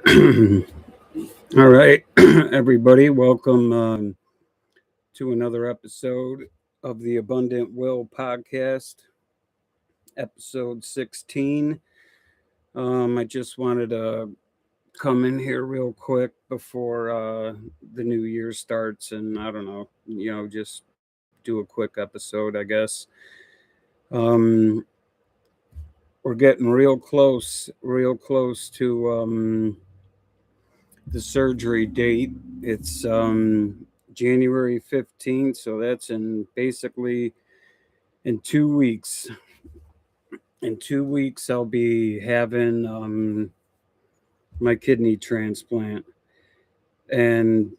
All right, everybody, welcome to another episode of the Abundant Will podcast, episode 16. I just wanted to come in here real quick before the new year starts, and I don't know, just do a quick episode, I guess. Um, we're getting real close to the surgery date. It's January 15th, so that's in basically in 2 weeks. In 2 weeks, I'll be having my kidney transplant. And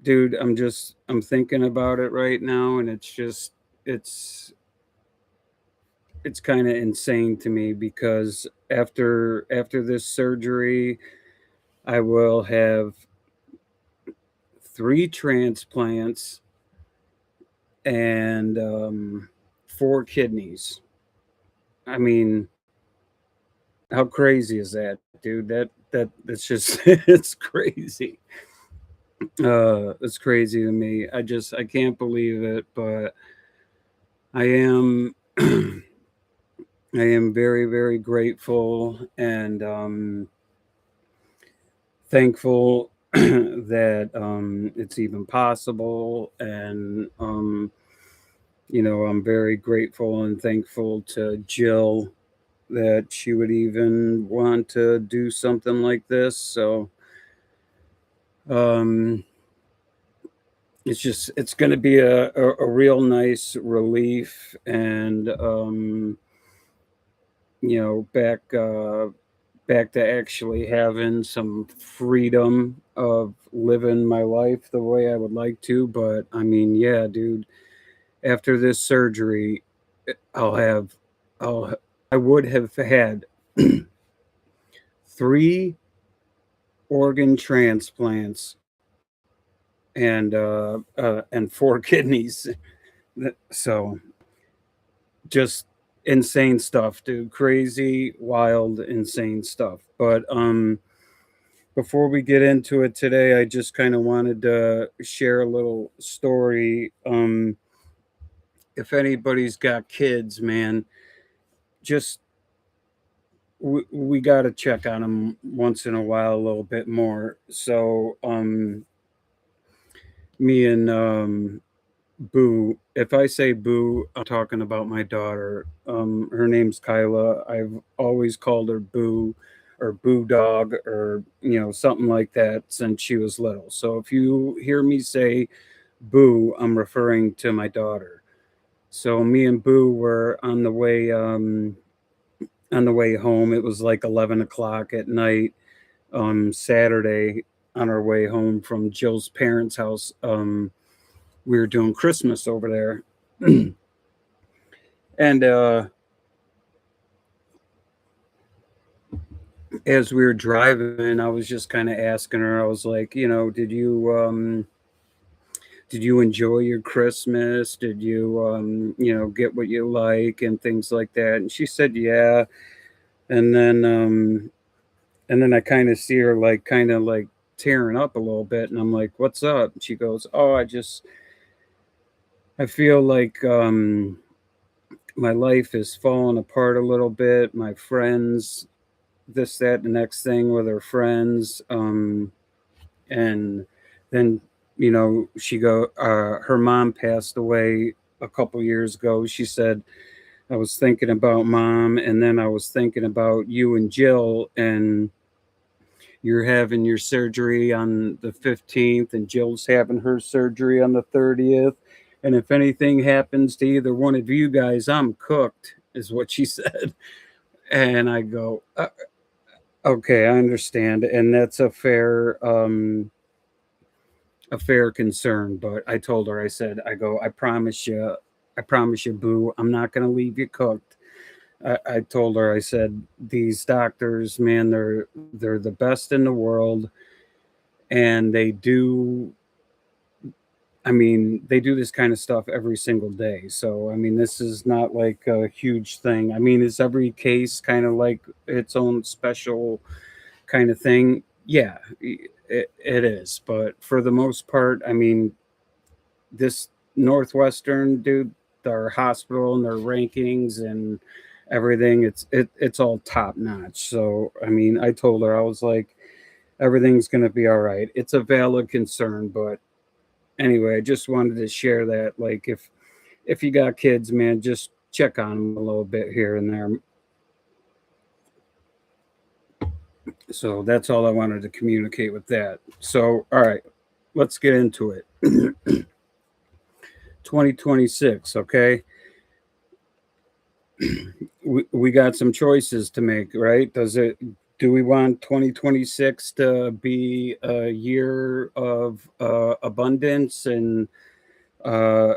dude, I'm thinking about it right now, and it's it's kind of insane to me because after this surgery, I will have 3 transplants and 4 kidneys. I mean, how crazy is that, dude? That's just it's crazy. It's crazy to me. I can't believe it, but I am I am very grateful and thankful that it's even possible, and I'm very grateful and thankful to Jill that she would even want to do something like this. So um, it's going to be a real nice relief, and back to actually having some freedom of living my life the way I would like to. But I mean, yeah, dude, after this surgery, I'll have, I'll, I would have had 3 organ transplants and 4 kidneys. So just insane stuff, dude. Crazy, wild, insane stuff. But before we get into it today, I just kind of wanted to share a little story. If anybody's got kids, man, just we got to check on them once in a while a little bit more. So me and Boo, if I say Boo, I'm talking about my daughter. Her name's Kyla. I've always called her Boo or Boo Dog, or something like that since she was little. So if you hear me say Boo, I'm referring to my daughter. So me and Boo were on the way home. It was like 11 o'clock at night, Saturday, on our way home from Jill's parents' house. We were doing Christmas over there. And as we were driving, I was just kind of asking her, I was like, did you enjoy your Christmas? Did you get what you like and things like that? And she said, yeah. And then I kind of see her like kind of like tearing up a little bit, and I'm like, what's up? And she goes, oh, I feel like my life is falling apart a little bit. My friends, this, that, the next thing with her friends. And then, her mom passed away a couple years ago. She said, I was thinking about mom, and then I was thinking about you and Jill, and you're having your surgery on the 15th, and Jill's having her surgery on the 30th. And if anything happens to either one of you guys, I'm cooked, is what she said. And I go, okay, I understand. And that's a fair concern. But I told her, I go, I promise you, Boo, I'm not going to leave you cooked. I told her, I said, these doctors, man, they're the best in the world, and they do this kind of stuff every single day. So I mean, this is not like a huge thing. I mean, is every case kind of like its own special kind of thing? Yeah, it is. But for the most part, I mean, this Northwestern dude, their hospital and their rankings and everything, it's all top notch. So I mean, I told her, I was like, everything's gonna be all right. It's a valid concern, but anyway, I just wanted to share that. Like, if you got kids, man, just check on them a little bit here and there. So that's all I wanted to communicate with that. So, all right, let's get into it. 2026, okay? We got some choices to make, right? Do we want 2026 to be a year of abundance and uh,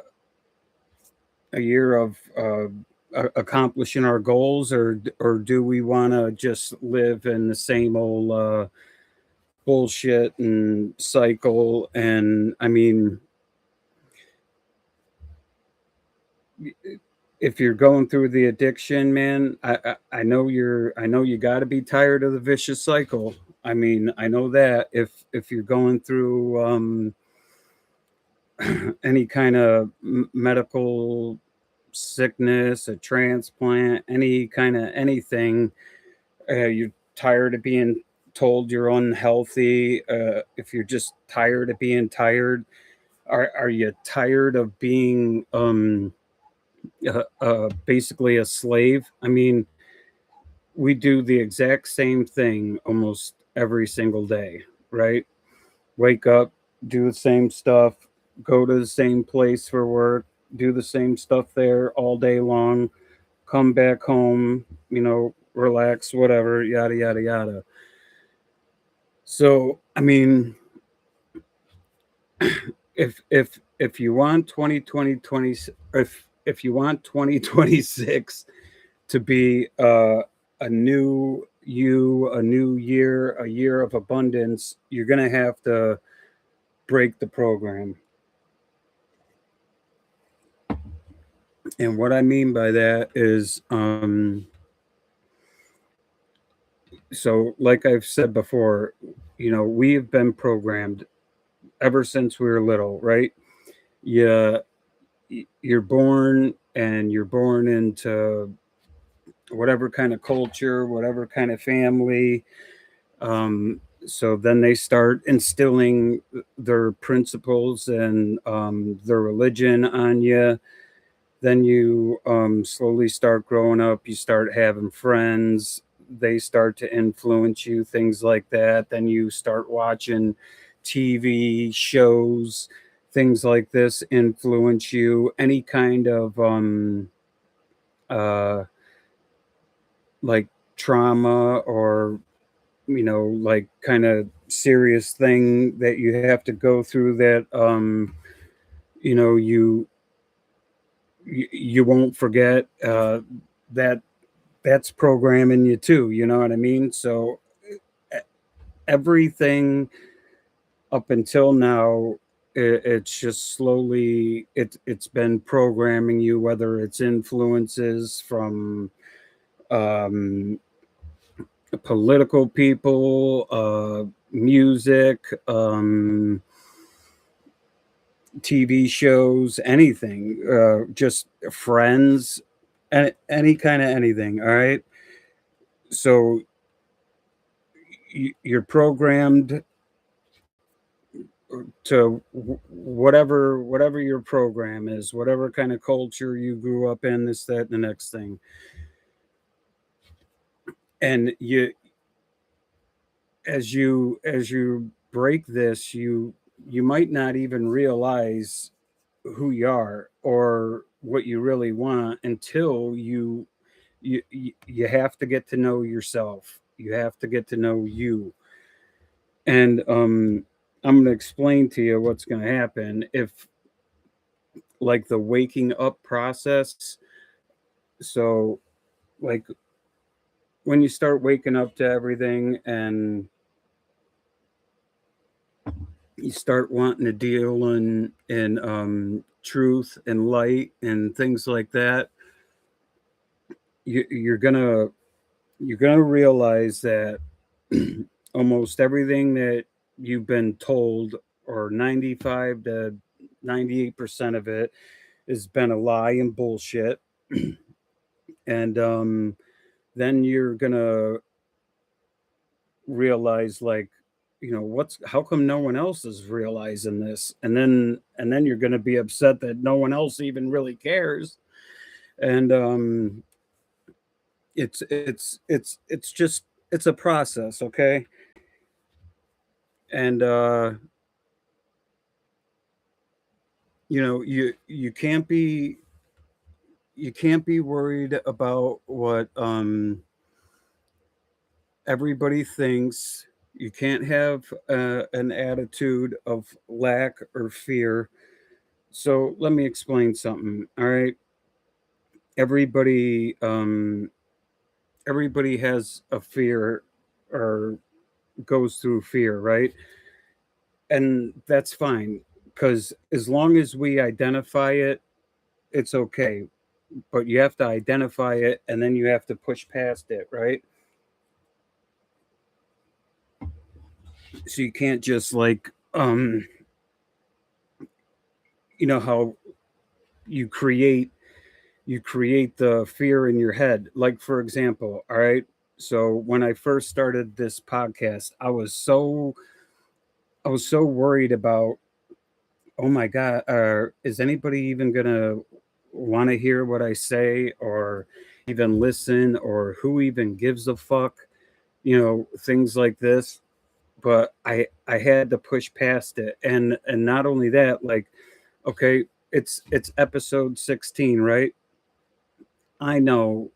a year of accomplishing our goals, or do we want to just live in the same old bullshit and cycle? And I mean, if you're going through the addiction, man, I know I know you got to be tired of the vicious cycle. I mean, I know that if you're going through any kind of medical sickness, a transplant, any kind of anything, you're tired of being told you're unhealthy. If you're just tired of being tired, are you tired of being basically a slave? I mean, we do the exact same thing almost every single day, right? Wake up, do the same stuff, go to the same place for work, do the same stuff there all day long, come back home, relax, whatever, yada, yada, yada. So, I mean, if you want 2020, if you want 2026 to be a new you, a new year, a year of abundance, you're going to have to break the program. And what I mean by that is, so like I've said before, we've been programmed ever since we were little, right? Yeah, you're born and you're born into whatever kind of culture, whatever kind of family. So then they start instilling their principles and their religion on you. Then you slowly start growing up. You start having friends. They start to influence you, things like that. Then you start watching TV shows, things like this influence you. Any kind of uh, like trauma or like kind of serious thing that you have to go through that you know you you won't forget, that that's programming you too, you know what I mean? So e- everything up until now, it's just slowly it's been programming you, whether it's influences from um political people, music, TV shows, anything, just friends, any kind of anything. All right. So you're programmed to whatever your program is, whatever kind of culture you grew up in, this, that, and the next thing. And as you break this, you might not even realize who you are or what you really want until you have to get to know yourself. You have to get to know you. And I'm going to explain to you what's going to happen if, like, the waking up process. So, like, when you start waking up to everything and you start wanting to deal in truth and light and things like that, you're gonna realize that almost everything that you've been told, or 95 to 98% of it, has been a lie and bullshit. And then you're gonna realize, like, what's how come no one else is realizing this? And then you're gonna be upset that no one else even really cares. And it's just it's a process, okay? And you can't be worried about what everybody thinks. You can't have an attitude of lack or fear. So let me explain something. All right, everybody everybody has a fear, or goes through fear, right? And that's fine, because as long as we identify it, it's okay. But you have to identify it, and then you have to push past it, right? So you can't just, like, how you create the fear in your head. Like, for example, all right, so when I first started this podcast, I was so worried about, oh my god, is anybody even gonna want to hear what I say, or even listen, or who even gives a fuck, things like this. But I had to push past it. And not only that, like, okay, it's episode 16, right? I know,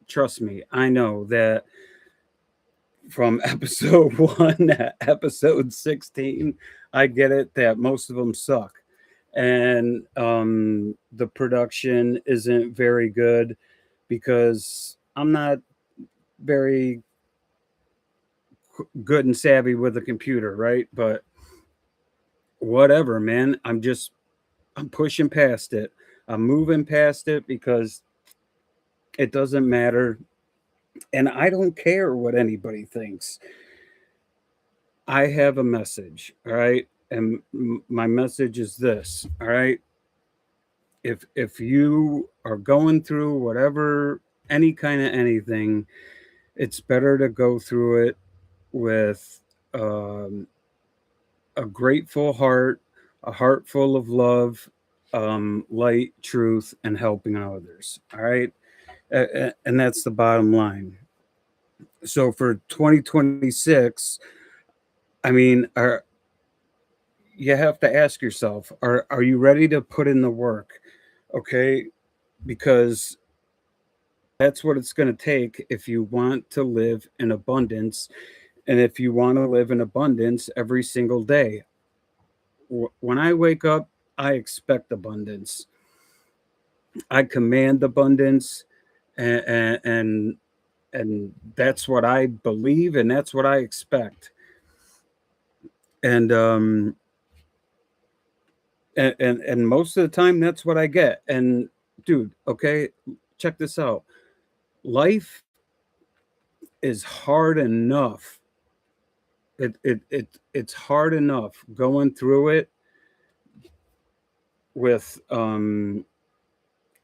trust me, I know that from episode 1 to episode 16, I get it that most of them suck. And the production isn't very good, because I'm not very good and savvy with a computer, right? But whatever, man. I'm pushing past it. I'm moving past it, because it doesn't matter. And I don't care what anybody thinks. I have a message, all right? And my message is this, all right? If you are going through whatever, any kind of anything, it's better to go through it with um, a grateful heart, a heart full of love, light, truth, and helping others. All right. And that's the bottom line. So for 2026, I mean, you have to ask yourself, are you ready to put in the work? Okay. Because that's what it's going to take if you want to live in abundance. And if you want to live in abundance every single day. When I wake up, I expect abundance. I command abundance, and and that's what I believe, and that's what I expect. And and most of the time, that's what I get. And dude, okay, check this out. Life is hard enough. It's hard enough going through it with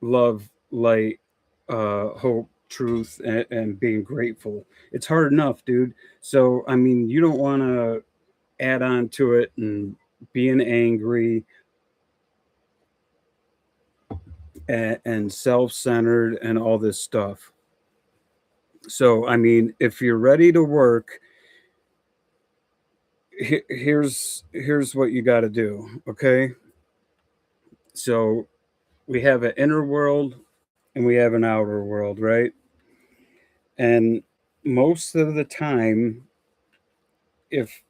love, light, hope, truth, and being grateful. It's hard enough, dude. So, I mean, you don't want to add on to it and being angry and self centered and all this stuff. So, I mean, if you're ready to work, here's what you got to do. Okay. So, we have an inner world and we have an outer world, right? And most of the time, if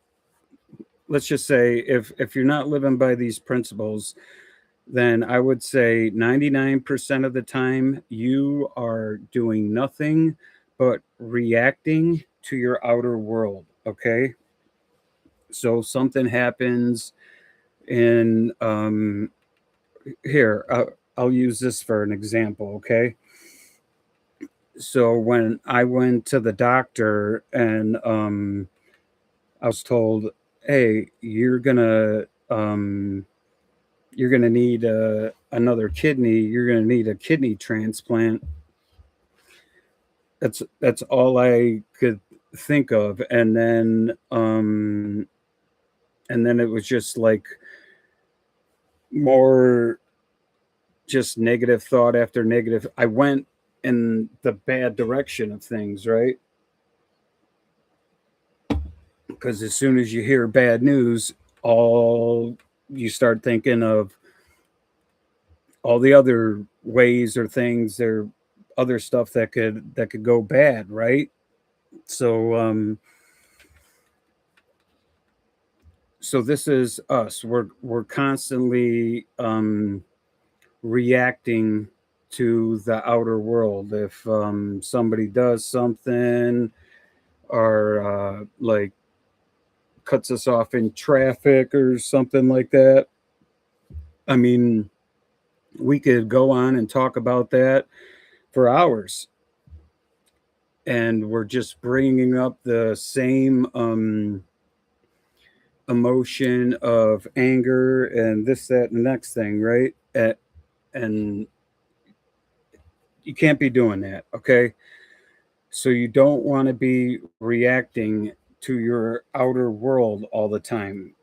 let's just say, if you're not living by these principles, then I would say 99% of the time you are doing nothing but reacting to your outer world. Okay. So something happens in here, I'll use this for an example. Okay. So when I went to the doctor, and I was told, hey, you're gonna need another kidney. You're gonna need a kidney transplant. That's all I could think of, and then it was just like more just negative thought after negative. I went in the bad direction of things, right? Because as soon as you hear bad news, all you start thinking of all the other ways or things or other stuff that could go bad, right? So so this is us. We're constantly reacting to the outer world. If somebody does something or like cuts us off in traffic or something like that, I mean, we could go on and talk about that for hours. And we're just bringing up the same emotion of anger and this, that, and the next thing, right? And you can't be doing that, okay? So you don't want to be reacting to your outer world all the time.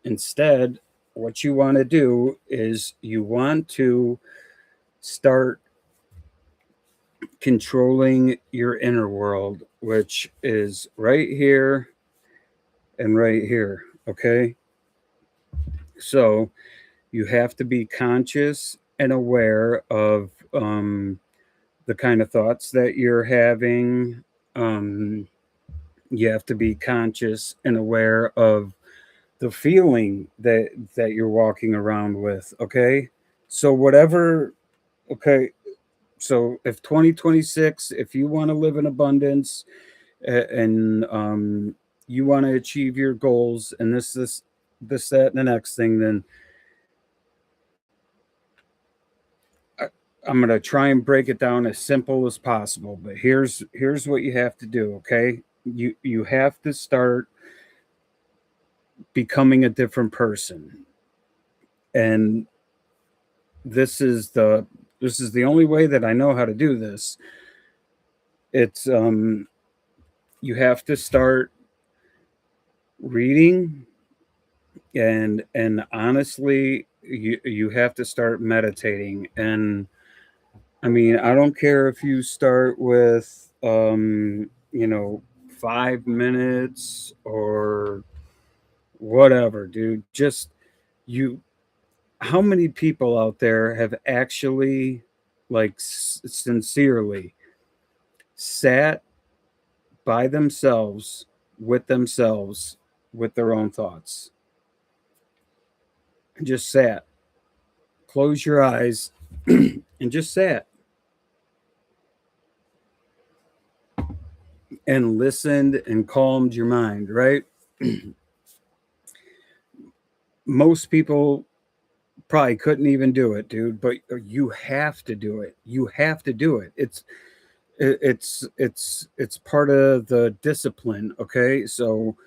Instead, what you want to do is you want to start controlling your inner world, which is right here and right here, okay? So you have to be conscious and aware of the kind of thoughts that you're having. Um, you have to be conscious and aware of the feeling that you're walking around with. Okay, so whatever. Okay, so if 2026, if you want to live in abundance and you want to achieve your goals and this that and the next thing, then I, I'm gonna try and break it down as simple as possible. But here's what you have to do. Okay, you have to start becoming a different person, and this is the only way that I know how to do this. It's you have to start reading and honestly you have to start meditating. And I mean, I don't care if you start with 5 minutes or whatever, dude. Just you how many people out there have actually like sincerely sat by themselves with their own thoughts, and just sat, close your eyes and just sat and listened and calmed your mind, right? Most people probably couldn't even do it, dude, but you have to do it. You have to do it. It's part of the discipline, okay? So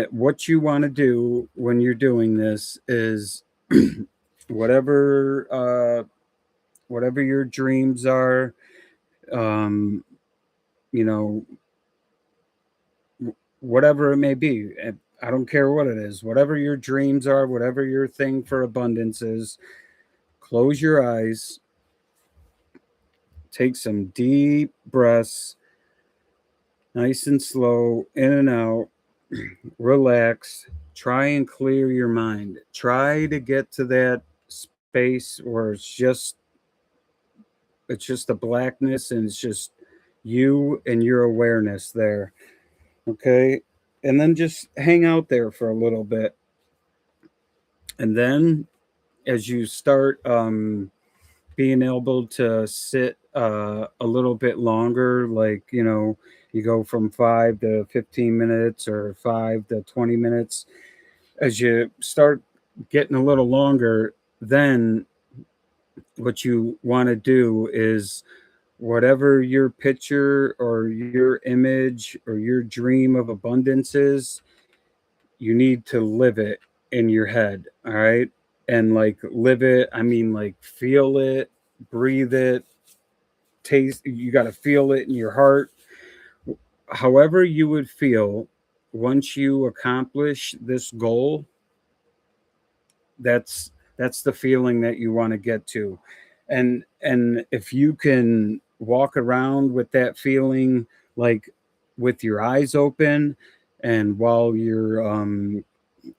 what you want to do when you're doing this is whatever whatever your dreams are, um, you know, whatever it may be. I don't care what it is. Whatever your dreams are, whatever your thing for abundance is, close your eyes, take some deep breaths, nice and slow, in and out, relax, try and clear your mind. Try to get to that space where it's just a blackness and it's just you and your awareness there. Okay? And then just hang out there for a little bit. And then as you start being able to sit a little bit longer, like, you go from 5 to 15 minutes or 5 to 20 minutes, as you start getting a little longer, then what you want to do is whatever your picture or your image or your dream of abundance is, you need to live it in your head. All right. And like live it, I mean, like feel it, breathe it, taste, you got to feel it in your heart. However, you would feel once you accomplish this goal, that's the feeling that you want to get to. And if you can walk around with that feeling, like with your eyes open, and while you're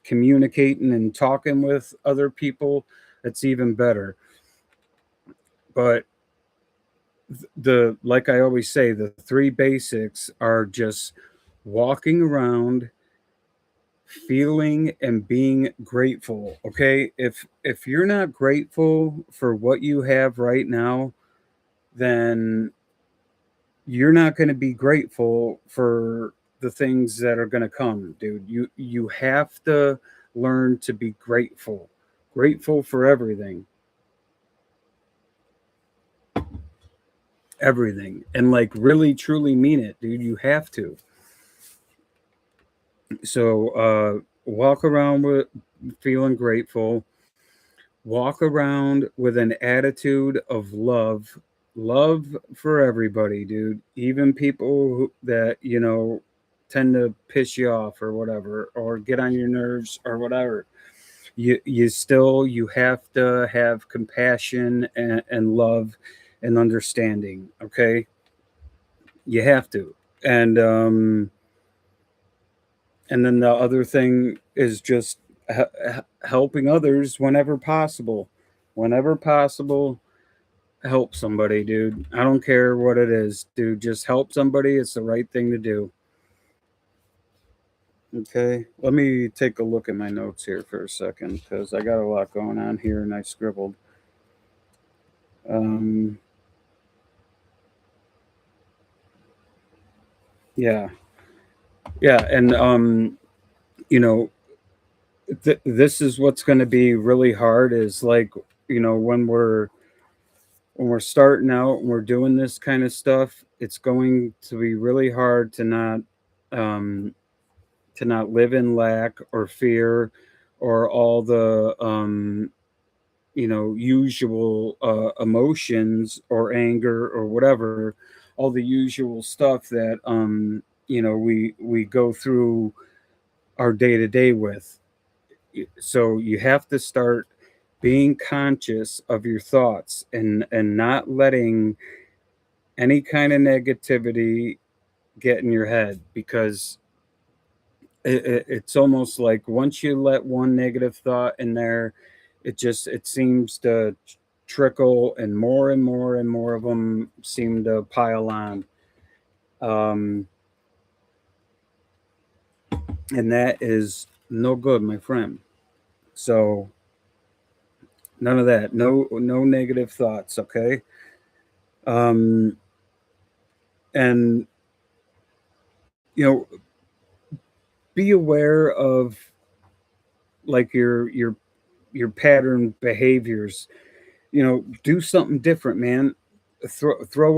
communicating and talking with other people, it's even better. But the like I always say, the three basics are just walking around, feeling and being grateful. Okay, if you're not grateful for what you have right now, then you're not going to be grateful for the things that are going to come, dude. You have to learn to be grateful, grateful for everything, everything, and like really truly mean it, dude. You have to. So walk around with feeling grateful, walk around with an attitude of love, love for everybody, dude. Even people that tend to piss you off or whatever, or get on your nerves or whatever. You have to have compassion and love and understanding. Okay, you have to. And um and then the other thing is just helping others whenever possible. Whenever possible, help somebody, dude. I don't care what it is, dude. Just help somebody. It's the right thing to do. Okay. Let me take a look at my notes here for a second because I got a lot going on here and I scribbled. Um, yeah. Yeah. And, you know, this is what's going to be really hard is like, when we're starting out and we're doing this kind of stuff, it's going to be really hard um, to not live in lack or fear or all the usual emotions or anger or whatever, all the usual stuff that we go through our day to day with. So you have to start being conscious of your thoughts and not letting any kind of negativity get in your head, because it's almost like once you let one negative thought in there, it seems to trickle, and more of them seem to pile on. um and that is no good, my friend. So none of that, no negative thoughts. Okay. um and you know be aware of like your pattern behaviors. Do something different, man. Throw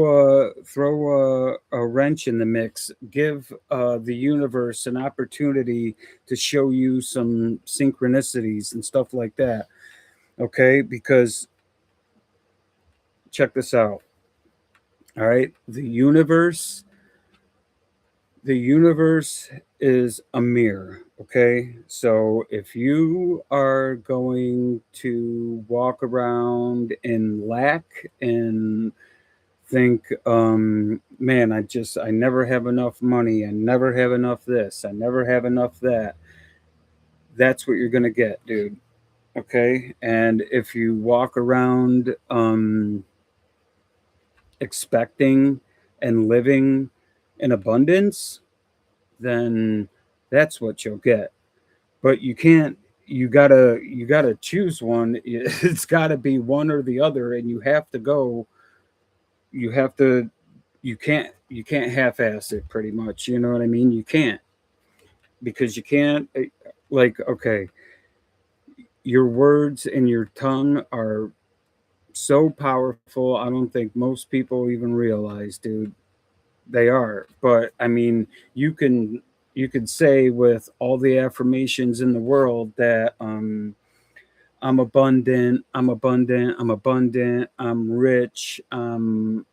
a wrench in the mix. Give the universe an opportunity to show you some synchronicities and stuff like that. Okay, because check this out. All right, the universe is a mirror. Okay, so if you are going to walk around in lack and think, man, I never have enough money, I never have enough this, I never have enough that, that's what you're gonna get, dude. Okay. And if you walk around expecting and living in abundance, then that's what you'll get. But you can't, you gotta choose one. It's gotta be one or the other, and you have to you can't half-ass it, pretty much. You know what I mean? You can't, because you can't, like, okay, your words and your tongue are so powerful. I don't think most people even realize, dude. They are. But I mean, you can you could say with all the affirmations in the world that I'm abundant, I'm abundant, I'm abundant, I'm rich, I'm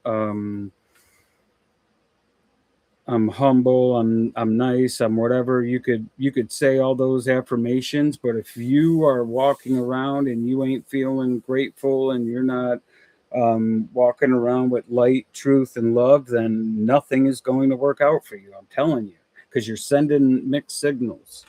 humble, I'm nice, I'm whatever. You could say all those affirmations, but if you are walking around and you ain't feeling grateful and you're not walking around with light, truth, and love, then nothing is going to work out for you. I'm telling you, because you're sending mixed signals.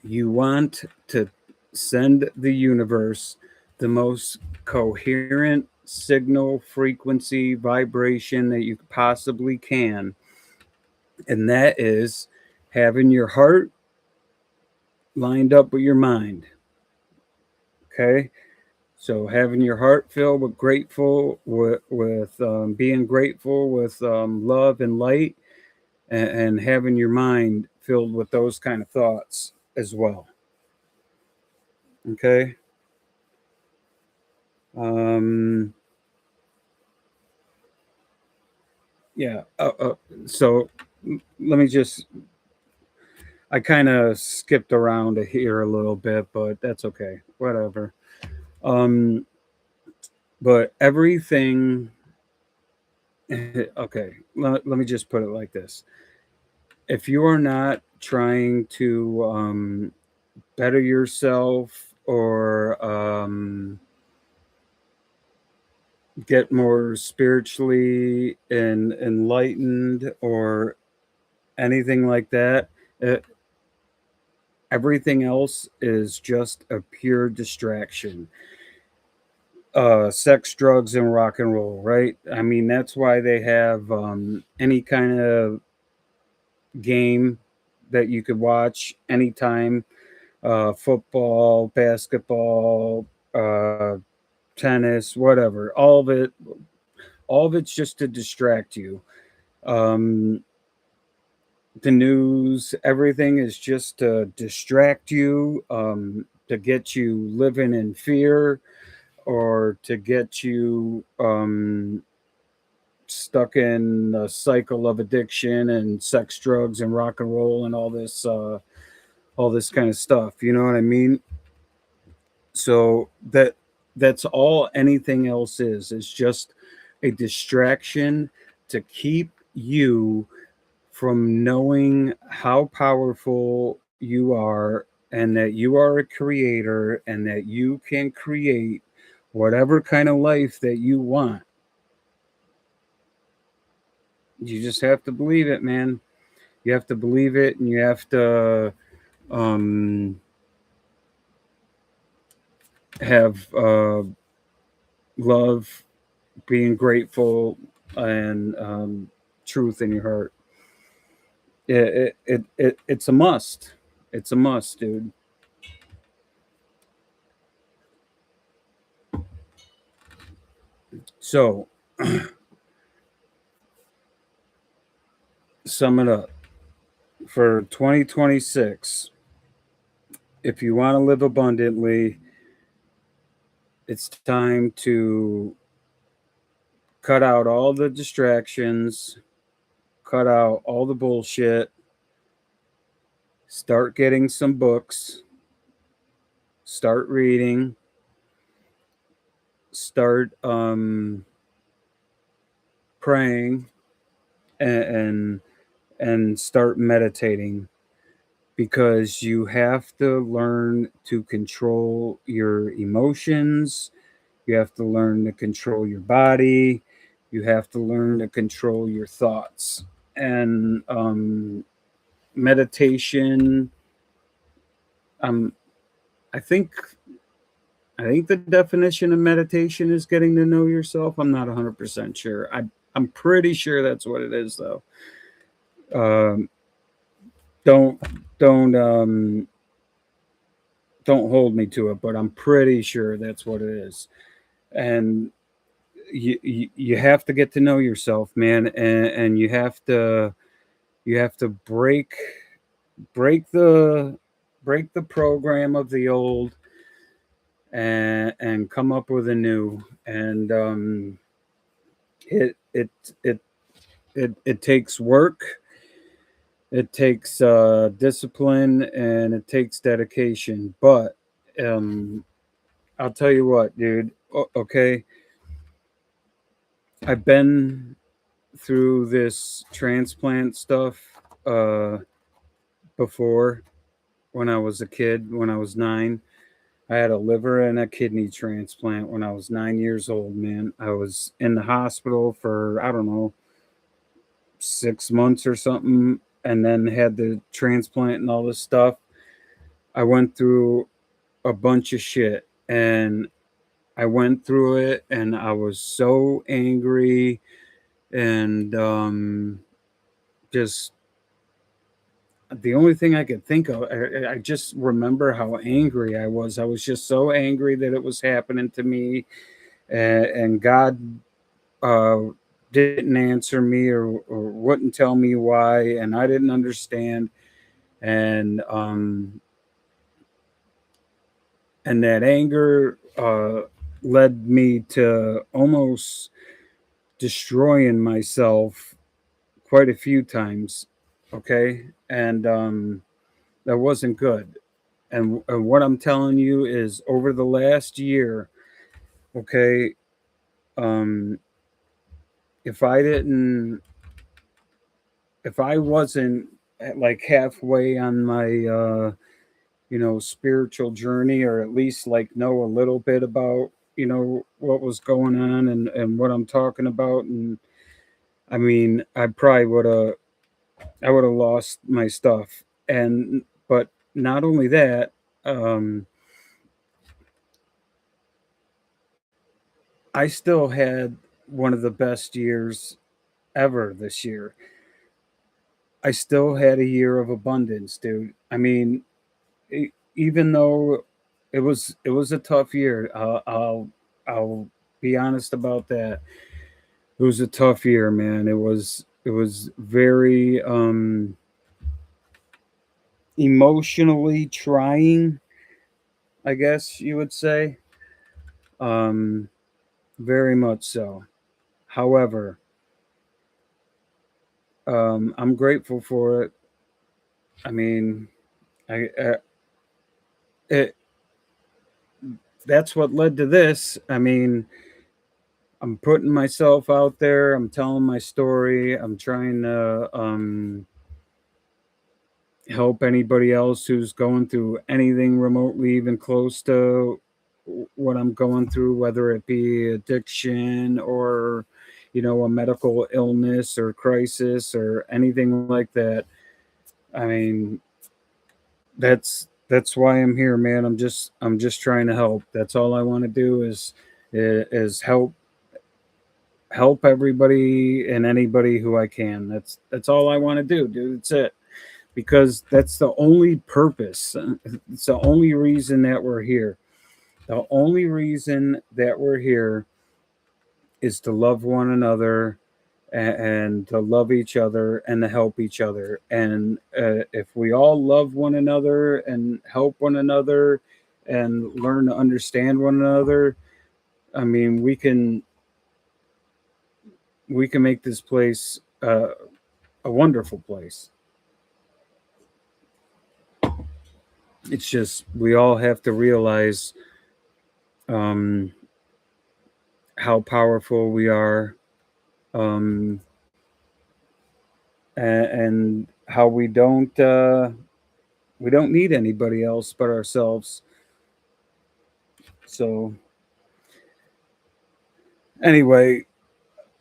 You want to send the universe the most coherent signal, frequency, vibration that you possibly can. And that is having your heart lined up with your mind. Okay. So having your heart filled with grateful, with being grateful, with love and light, and having your mind filled with those kind of thoughts as well. Okay. Um, yeah. So let me just. I kind of skipped around here a little bit, but that's okay. Whatever. Um, but everything. Okay. Let me just put it like this: if you are not trying to better yourself or get more spiritually and enlightened or anything like that, uh, everything else is just a pure distraction. Sex, drugs, and rock and roll, right? I mean, that's why they have any kind of game that you could watch anytime, football, basketball, tennis, whatever. All of it's just to distract you. Um, the news, everything is just to distract you, to get you living in fear, or to get you stuck in a cycle of addiction and sex, drugs, and rock and roll and all this kind of stuff. You know what I mean? So that's all anything else is just a distraction to keep you from knowing how powerful you are and that you are a creator and that you can create whatever kind of life that you want. You just have to believe it, man. You have to believe it, and you have to um, have love, being grateful, and truth in your heart. It's a must. It's a must, dude. So, sum it up for 2026. If you want to live abundantly, it's time to cut out all the distractions, cut out all the bullshit, start getting some books, start reading, start praying, and and start meditating, because you have to learn to control your emotions. You have to learn to control your body. You have to learn to control your thoughts. And meditation, um, I think I think the definition of meditation is getting to know yourself. I'm not 100% sure. I'm pretty sure that's what it is, though. Um, don't don't don't hold me to it, but I'm pretty sure that's what it is. And you have to get to know yourself, man, and you have to break break the program of the old and come up with a new. And it it it it takes work, it takes discipline, and it takes dedication. But um, I'll tell you what, dude. Okay, I've been through this transplant stuff uh, before. When I was a kid, when I was 9, I had a liver and a kidney transplant when I was 9 years old, man. I was in the hospital for, I don't know, 6 months or something, and then had the transplant and all this stuff. I went through a bunch of shit, and I went through it, and I was so angry, and just the only thing I could think of, I just remember how angry I was. I was just so angry that it was happening to me, and God uh, didn't answer me or wouldn't tell me why, and I didn't understand. And and that anger led me to almost destroying myself quite a few times. Okay, and that wasn't good. And what I'm telling you is, over the last year, okay, um, if I didn't, if I wasn't like halfway on my, spiritual journey, or at least like know a little bit about, what was going on and what I'm talking about. And I mean, I would have lost my stuff. But not only that, um, I still had one of the best years ever this year. I still had a year of abundance, dude. I mean, even though it was a tough year, I'll be honest about that. It was a tough year, man. It was very emotionally trying, I guess you would say. Um, very much so. However, I'm grateful for it. I mean, I it that's what led to this. I mean, I'm putting myself out there. I'm telling my story. I'm trying to help anybody else who's going through anything remotely even close to what I'm going through, whether it be addiction or, a medical illness or crisis or anything like that. I mean, that's why I'm here, man. I'm just trying to help. That's all I want to do is help everybody and anybody who I can. That's all I want to do, dude. That's it. Because that's the only purpose. It's the only reason that we're here. The only reason that we're here is to love one another and to love each other and to help each other. And if we all love one another and help one another and learn to understand one another, I mean, we can make this place a wonderful place. It's just we all have to realize um, how powerful we are, um, and how we don't need anybody else but ourselves. So anyway,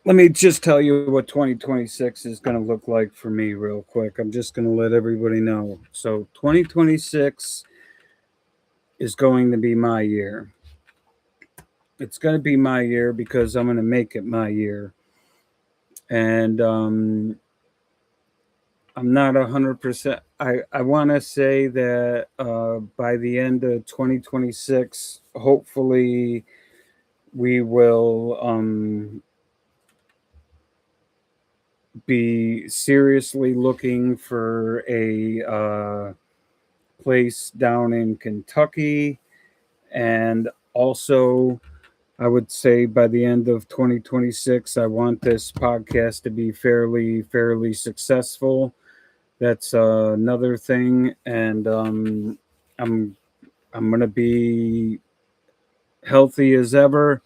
let me just tell you what 2026 is going to look like for me real quick. I'm just going to let everybody know. So 2026 is going to be my year. It's going to be my year because I'm going to make it my year. And I'm not 100%. I want to say that by the end of 2026, hopefully, we will be seriously looking for a place down in Kentucky. And also, I would say by the end of 2026, I want this podcast to be fairly successful. That's another thing, and I'm gonna be healthy as ever,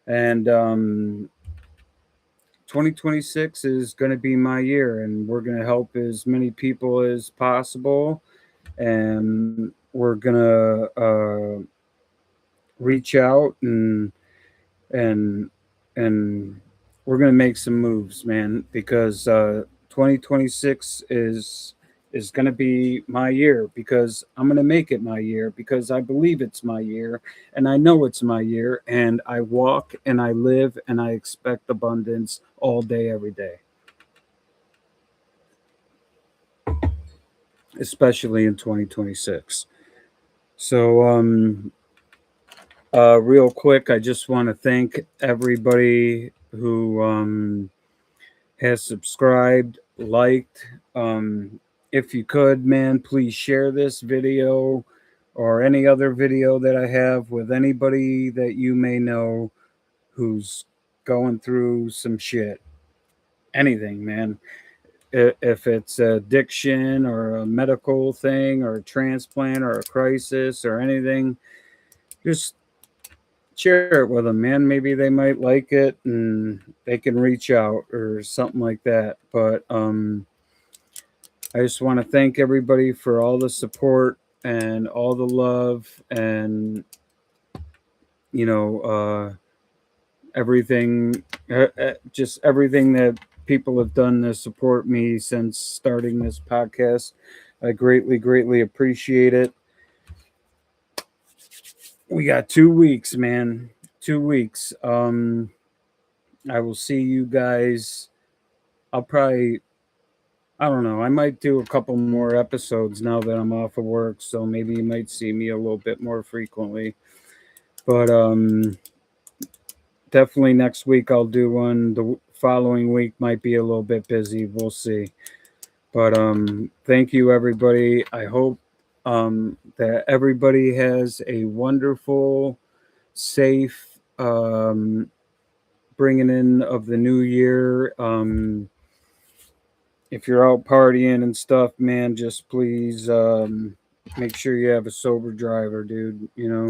and 2026 is gonna be my year, and we're gonna help as many people as possible, and we're gonna reach out and and we're gonna make some moves, man, because 2026 is gonna be my year because I'm gonna make it my year because I believe it's my year and I know it's my year and I walk and I live and I expect abundance all day, every day, especially in 2026. So real quick, I just want to thank everybody who has subscribed, liked. If you could, man, please share this video or any other video that I have with anybody that you may know who's going through some shit. Anything, man. If it's addiction or a medical thing or a transplant or a crisis or anything, just share it with them, man. Maybe they might like it and they can reach out or something like that. But I just want to thank everybody for all the support and all the love and you know everything, just everything that people have done to support me since starting this podcast. I greatly appreciate it. We got 2 weeks, man. 2 weeks. I will see you guys. I'll probably, I don't know. I might do a couple more episodes now that I'm off of work, so maybe you might see me a little bit more frequently. But definitely next week I'll do one. The following week might be a little bit busy. We'll see. But thank you, everybody. I hope that everybody has a wonderful, safe bringing in of the new year. If you're out partying and stuff, man, just please make sure you have a sober driver, dude. You know,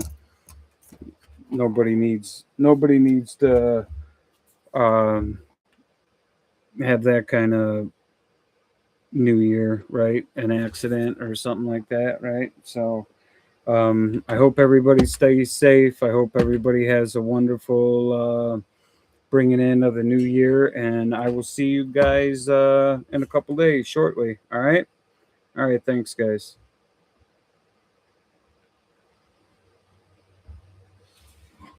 nobody needs to um, have that kind of new year, right? An accident or something like that, right? So I hope everybody stays safe. I hope everybody has a wonderful bringing in of the new year, and I will see you guys in a couple days shortly. All right. Thanks, guys.